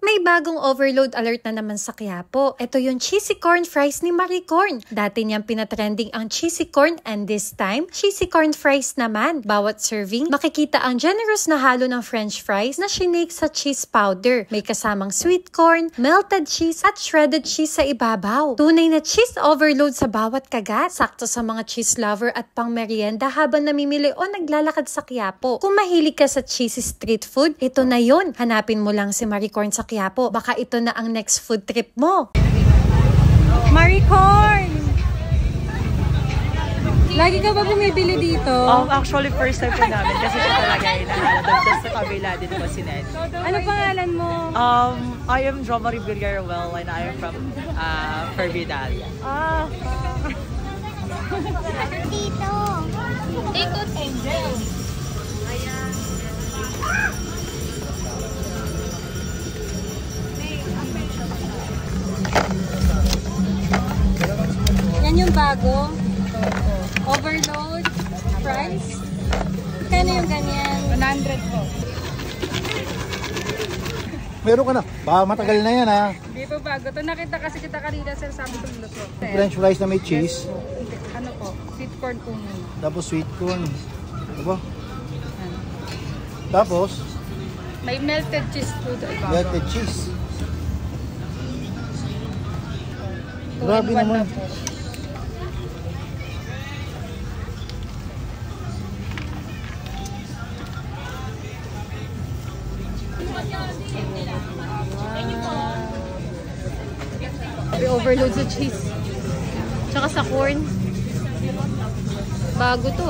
May bagong overload alert na naman sa Quiapo. Ito yung cheesy corn fries ni Marie Corn. Dati niyang pinatrending ang cheesy corn and this time, cheesy corn fries naman. Bawat serving, makikita ang generous na halo ng french fries na shinake sa cheese powder. May kasamang sweet corn, melted cheese at shredded cheese sa ibabaw. Tunay na cheese overload sa bawat kagat. Sakto sa mga cheese lover at pang merienda habang namimili o naglalakad sa Quiapo. Kung mahilig ka sa cheesy street food, ito na yun. Hanapin mo lang si Marie Corn sa Quiapo. Baka ito na ang next food trip mo. Marie Corn! Lagi ka ba bumibili dito? Actually, first time po namin kasi siya talaga inahala doon sa kabila din po si Ned. Ano pangalan mo? I am Dromary Villarreal and I am from Fervidal. Tito! Tito Angel! Ayan. Yan yung bago. Overload fries. Kano yung ganyan? 100 po. Meron ka na. Baka matagal na yan ha. Hindi po bago. Ito nakita kasi kita kanina sir, sabi ko luto. French fries na may cheese. Ano po? Sweet corn po muna. Tapos sweet corn. Diba? Tapos, May melted cheese po doon. melted cheese. Grabe naman. May overload sa cheese. Tsaka sa corn. Bago to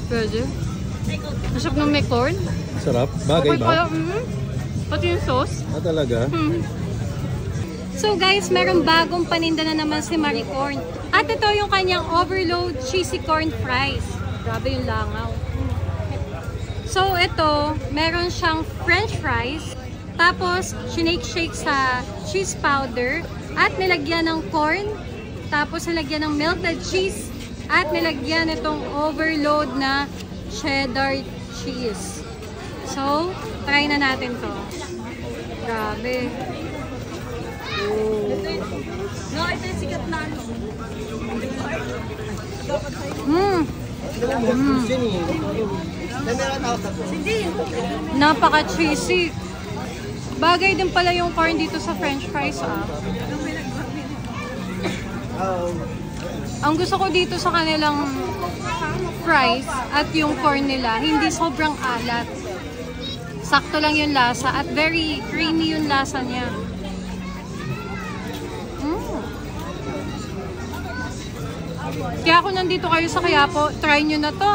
Pwede. Masarap ng may corn. Sarap. Bagay ba? Pati yung sauce. Talaga? So guys, merong bagong paninda na naman si Marie Corn. At ito yung kanyang overload cheesy corn fries. Grabe yung langaw. So ito, meron siyang french fries. Tapos, shake sa cheese powder. At nilagyan ng corn. Tapos, nilagyan ng melted cheese. At nilagyan itong overload na cheddar cheese. So, try na natin to. Grabe. No, ito yung sikat na ano. Napaka-cheesy. Bagay din pala yung corn dito sa french fries Ang gusto ko dito sa kanilang fries at yung corn nila, hindi sobrang alat. Sakto lang yung lasa at very creamy yung lasa niya. Kaya kung nandito kayo sa Quiapo, try nyo na to.